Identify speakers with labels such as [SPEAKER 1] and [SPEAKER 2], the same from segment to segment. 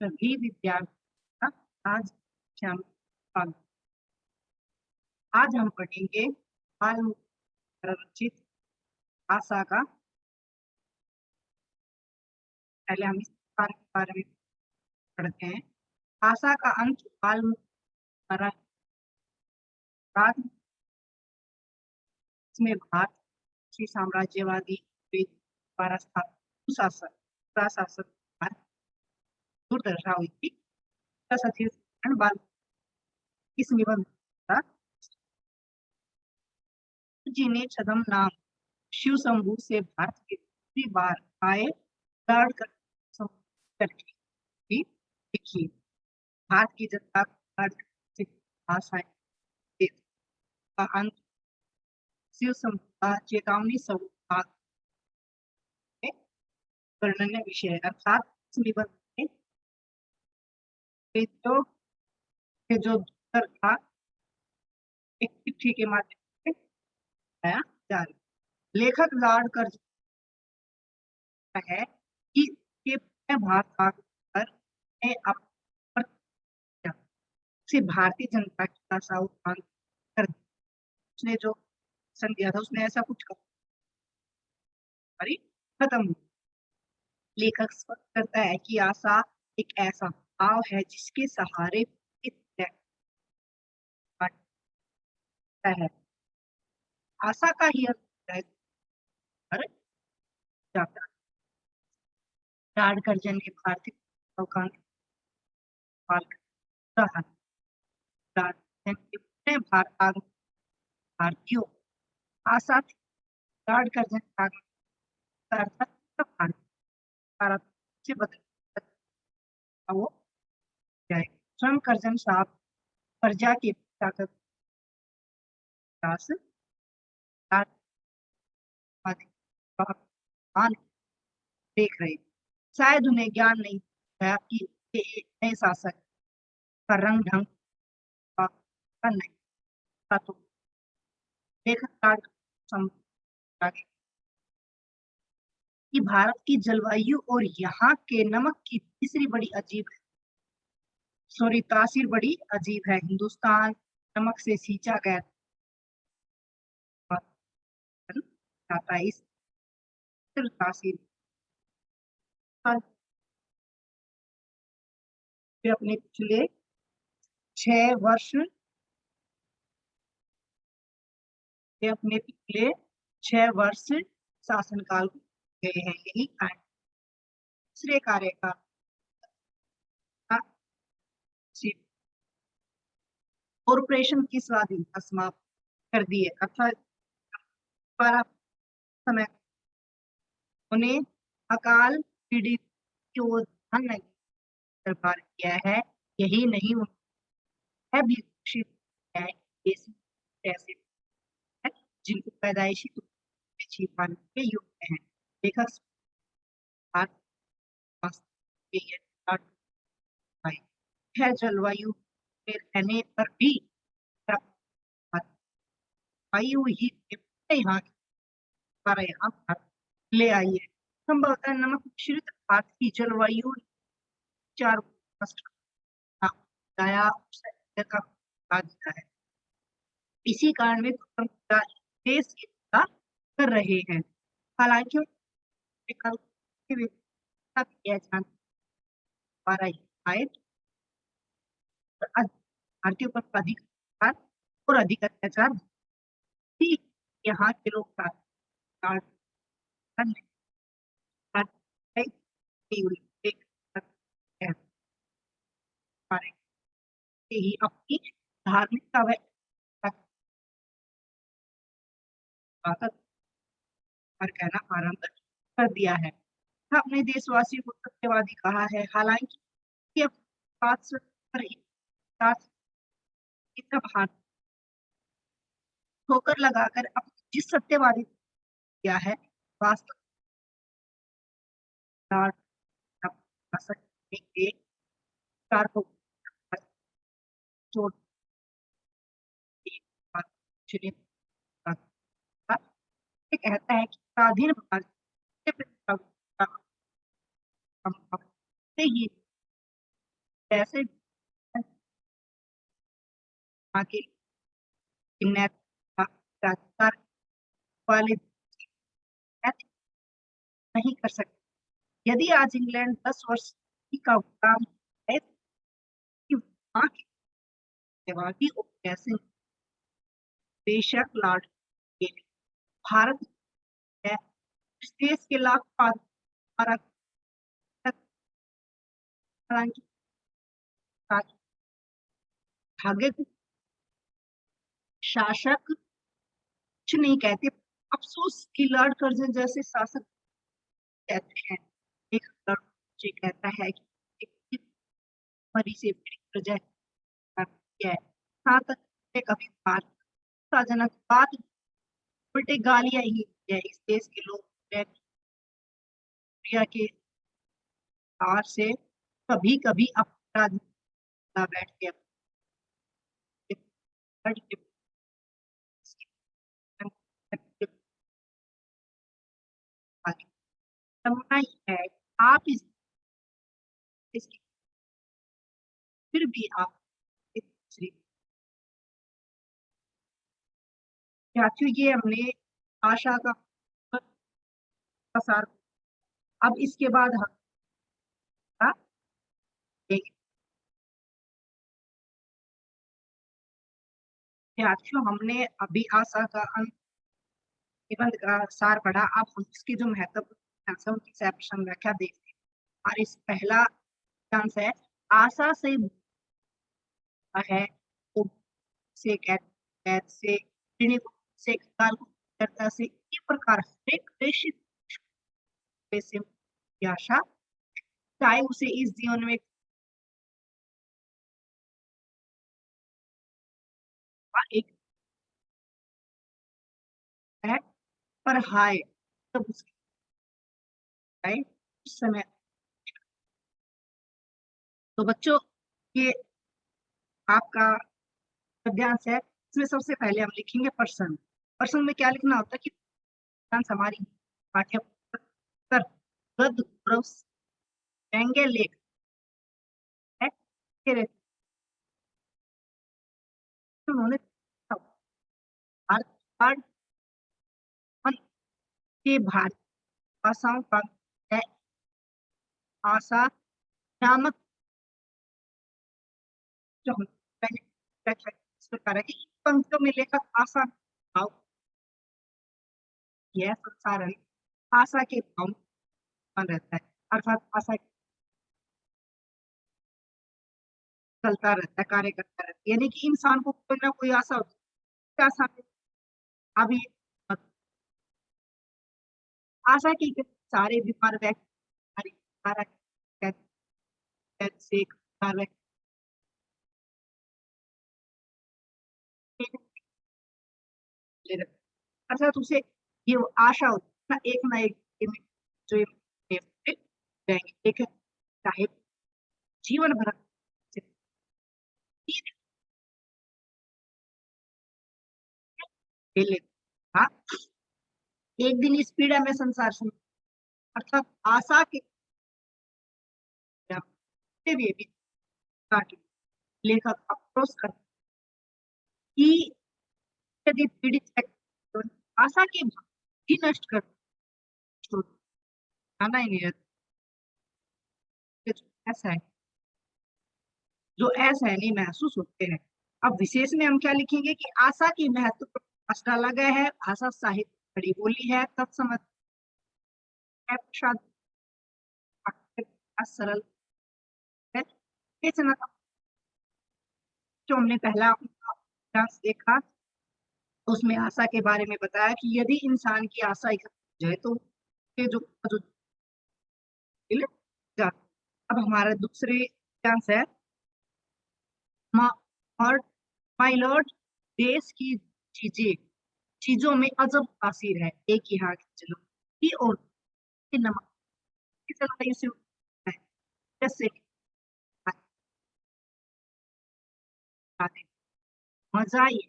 [SPEAKER 1] सभी विद्यार्थियों का आज हम स्वागत। आज हम पढ़ेंगे बाल रचित आशा का। पहले हम इस बारे में पढ़ते हैं। आशा का अंत बाल इसमें भारतीय साम्राज्यवादी द्वारा स्थापित प्रशासन दूरदर्शा हुई थी। बाल इस निबंध जी ने छद्म नाम शिव शंभू से भारत के दूसरी बार आए लड़ कर देखिए भारत की जनता से आशाएं का अंत शिव शंभू का चेतावनी संवाद वर्णन विषय अर्थात इस निबंध में जो उत्तर था एक चिट्ठी के माध्यम से बताया जा रहा है। लेखक लॉर्ड कर्जन है कि भारत पर से भारतीय जनता की आशा उत्पन्न कर दी। उसने जो सन दिया था उसने ऐसा कुछ खत्म। लेखक स्पष्ट करता है कि आशा एक ऐसा भाव है जिसके सहारे है। आशा का ही जाता लॉर्ड कर्जन ने भारतीय भारतीयों आशा लॉर्ड कर्जन से बदल वो स्वयं कर्जन साहब प्रजा की ताकत देख रहे, शायद उन्हें ज्ञान नहीं है कि नए शासक का रंग ढंग नहीं तो कि भारत की जलवायु और यहाँ के नमक की तीसरी बड़ी अजीब है। सॉरी तासीर बड़ी अजीब है। हिंदुस्तान नमक से सींचा गया इस तासीर अपने पिछले 6 वर्ष अपने पिछले 6 वर्ष शासनकाल गए हैं। यही दूसरे कार्यकाल कॉर्पोरेशन की स्वाधीनता समाप्त कर दी है अर्थात समय उन्हें अकाल पीड़ित की ओर ध्यान नहीं सरकार किया है। यही नहीं है भी ऐसे जिनको पैदाइशी के युग में है। लेखक है जलवायु में रहने पर भी वायु ही यहाँ ले आई है। संभवतः नमक मिश्रित भारत की जलवायु है। इसी कारण में देश कर रहे हैं। हालांकि भारतीयों पर अधिक और अधिक अत्याचार यहाँ के लोग ही अपनी धार्मिक कहना आरंभ कर दिया है। अपने देशवासियों को सत्यवादी कहा है। हालांकि बात ठोकर लगाकर जिस सत्यवादी किया है वास्तव कहता है कि स्वाधीन भारत से ही ऐसे आगे नैतिकता वाले नहीं कर सकते। यदि आज इंग्लैंड 10 वर्ष का गुलाम है कि वहाँ की दिमागी और कैसे बेशक लॉर्ड के भारत है इस देश के लाख हालांकि भाग्य को शासक कुछ नहीं कहते। अफसोस कि लॉर्ड कर्जन जैसे शासक कहते हैं एक लॉर्ड जी कहता है कि एक मरी से बड़ी प्रजा है यहाँ तक कभी जनक बात उल्टे गालियां ही है इस देश के लोग प्रिया के हार से कभी कभी अपराध बैठ के करना ही है। आप इसकी फिर भी आप दूसरी साथियों ये हमने आशा का प्रसार। अब इसके बाद हम साथियों हमने अभी आशा का निबंध का सार पढ़ा। अब हम इसकी जो महत्वपूर्ण व्याख्या देखते हैं और इस पहला चांस है आशा से है तो से कैद से से काल करता से इसी प्रकार एक प्रेषित आशा चाहे उसे इस जीवन में एक है पर हाय तब उसकी उस समय। तो बच्चों ये आपका पद्यांश है। इसमें सबसे पहले हम लिखेंगे प्रसंग। प्रसंग में क्या लिखना होता है कि हमारी पाठ्य पुस्तक गद्य व्यंग्य लेख है फिर उन्होंने भारत के भारत भाषाओं का है आशा नामक जो हम पहले व्याख्या इस प्रकार है कि पंक्तियों में लेखक आशा भाव यह संसार है आशा के भाव में रहता है अर्थात आशा चलता रहता है कार्य करता रहता है यानी कि इंसान को कोई ना कोई आशा होती है। आशा अभी आशा की सारे बीमार व्यक्ति से अर्थात उसे ये आशा होती है ना एक जो एक चाहे जीवन भर हाँ एक दिन इस पीड़ा में संसार से अर्थात आशा के भी लेखक अफसोस कर कि यदि पीड़ित तो आशा के भी नष्ट कर आना ही नहीं ऐसा है जो ऐसा है नहीं महसूस होते हैं। अब विशेष में हम क्या लिखेंगे कि आशा की महत्व पर डाला गया है भाषा साहित्य बड़ी बोली है तत्समझ सरल है। जो हमने पहला देखा उसमें आशा के बारे में बताया कि यदि इंसान की आशा जाए तो जो अब हमारा दूसरे चांस है माय लॉर्ड देश की चीजों में अजब तासीर है एक यहाँ चलो की और नमक जैसे मजा ये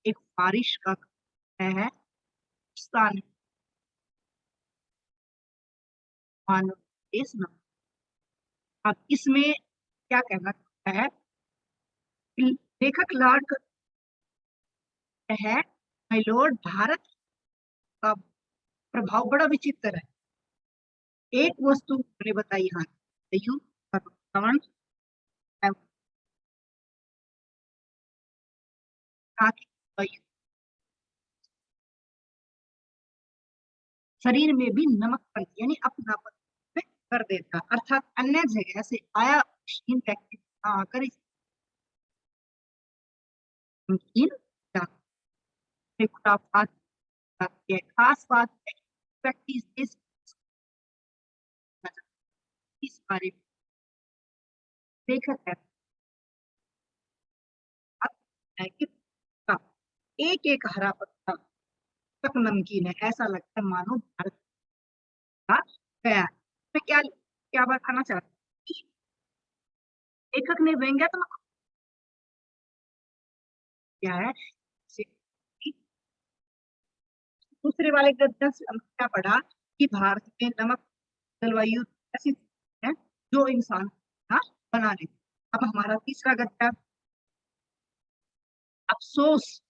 [SPEAKER 1] एक बारिश का है स्थान मानो देश नमक। अब इसमें क्या कहना चाहता है, लेखक लॉर्ड है, माय लॉर्ड, भारत का प्रभाव बड़ा विचित्र है। एक वस्तु मैंने बताई, हाँ, शरीर में भी नमकपन यानी अपनापन कर देता, अर्थात अन्य जगह से आया व्यक्ति आकर इस खास बात है, व्यक्ति इस बारे में लेखक है कि एक एक हरा पत्ता तक नमकीन है, ऐसा लगता है मानो भारत का गया। मैं क्या क्या बताना चाहता हूँ, लेखक ने व्यंग्यात्मक क्या है, दूसरे वाले गद्य से हमने क्या पढ़ा कि भारत में नमक जलवायु ऐसी है जो इंसान बना ले। अब हमारा तीसरा गद्य, अफसोस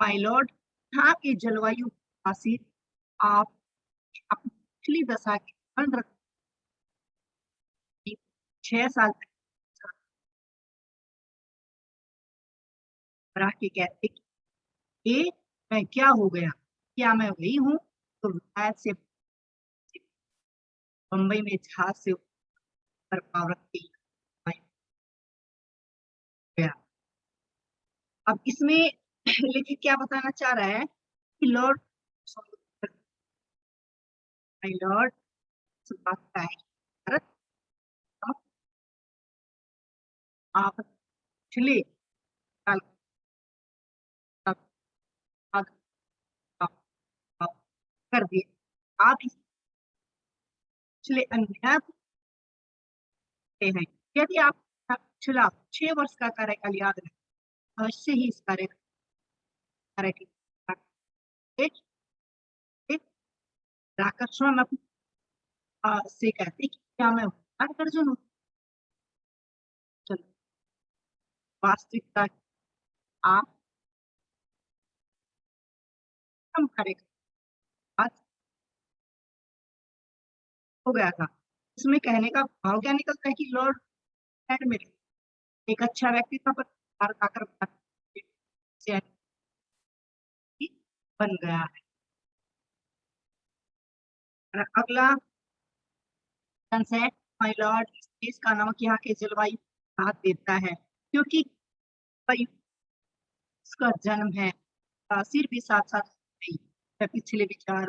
[SPEAKER 1] माय लॉर्ड, यहाँ की जलवायु तासीर आप अपनी पिछली दशा की ध्यान रखें। 6 साल तक के कहते ये मैं क्या हो गया, क्या मैं वही हूँ तो विलायत से बम्बई में जहाज से ऊपर पावरत की गया। अब इसमें लेखक क्या बताना चाह रहा है कि लॉर्ड माय लॉर्ड बात है भारत आप पिछले साल कर दिए, आप इस पिछले अन्याय हैं। यदि आप पिछला 6 वर्ष का कार्यकाल याद रखें, अवश्य ही इस कार्य की आकर्षण से कहते कि क्या मैं अर्जुन हूँ। चलो, वास्तविकता आप कम करेगा आज हो गया था। इसमें कहने का भाव क्या निकलता है कि लॉर्ड एडमिरल एक अच्छा व्यक्ति था पर आकर बन गया है। अगला सनसेट माय लॉर्ड, इस देश का नमक यहाँ के जलवायु साथ देता है क्योंकि उसका जन्म है, तासीर भी साथ साथ पिछले विचार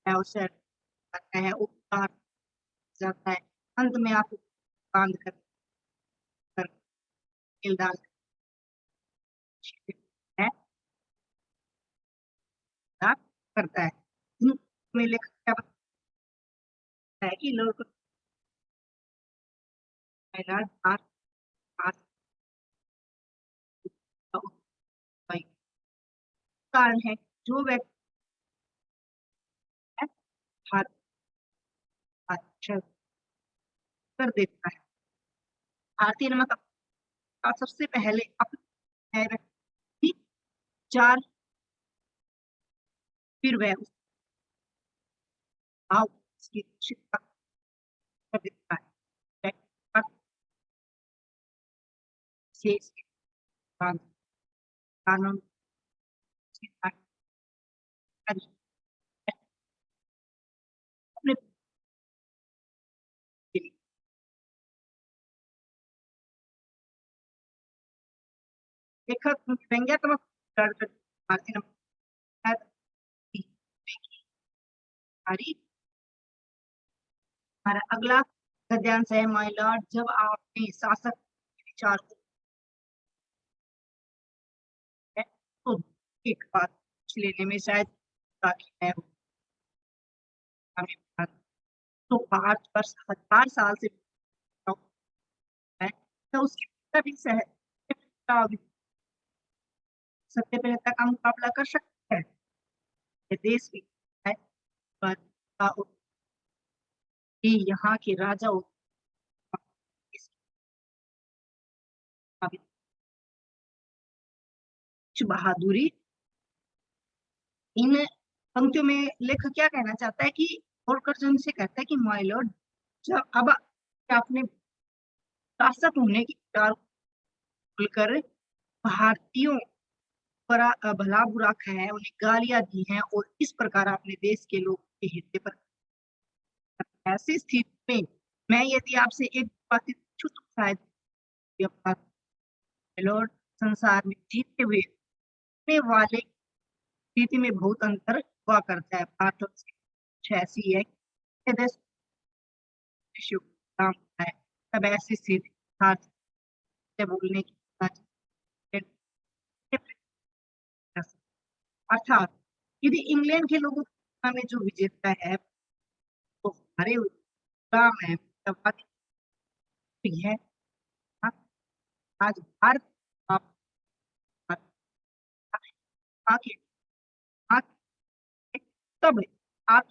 [SPEAKER 1] अवसर आता है, उपकार जाता है, अंत में आप बांध कर डाल है करता है। में लेखक क्या बताता है कि लोग कारण है जो व्यक्ति कर देता है। भारतीय नमक सबसे पहले अपने व्यक्ति 4 फिर वह उसकी शिक्षा कर देता है। कानून अपने लेखक व्यंग्यात्मक भारतीय नमक हमारा अगला गद्यांश है माय लॉर्ड, जब आपने शासक विचार को तो एक बात पूछ लेने में शायद बाकी है, तो 5 वर्ष 1000 साल से है तो उसकी भी सत्यप्रियता का मुकाबला कर सकते हैं। ये देश भी है पर कि यहाँ के राजा कुछ बहादुरी इन पंक्तियों में लेखक क्या कहना चाहता है कि होल्कर जो इनसे कहता है कि माय लॉर्ड, जब अब आपने शासक होने की डाल खुलकर भारतीयों पर भला बुरा कहा है, उन्हें गालियां दी हैं और इस प्रकार आपने देश के लोग के हित पर ऐसी स्थिति में मैं यदि आपसे एक बात पूछूं तो शायद ये बात, लॉर्ड, संसार में जीतते हुए जीतने वाले स्थिति में बहुत अंतर हुआ करता है। बात कुछ ऐसी है कि देश शिशु काम होता है, तब ऐसी स्थिति हाथ से बोलने की अर्थात यदि इंग्लैंड के लोगों की तुलना में जो विजेता है वो हमारे गुलाम है, तब बात ये है। हाँ, आज भारत आप आके आके तब आप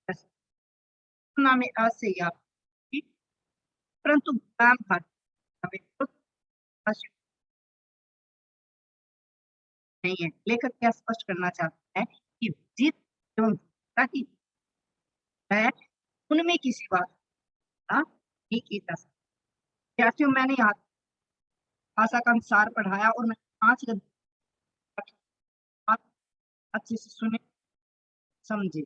[SPEAKER 1] तुलना में ऐसे ही आप, परंतु गुलाम भारत हमें खुद नहीं है। लेखक क्या स्पष्ट करना चाहता है कि जीत एवं ताकि है उनमें किसी बात का नहीं की जा सकती। विद्यार्थियों, मैंने यहाँ भाषा का अनुसार पढ़ाया और मैं 5 गद्य आप अच्छे से सुने, समझे।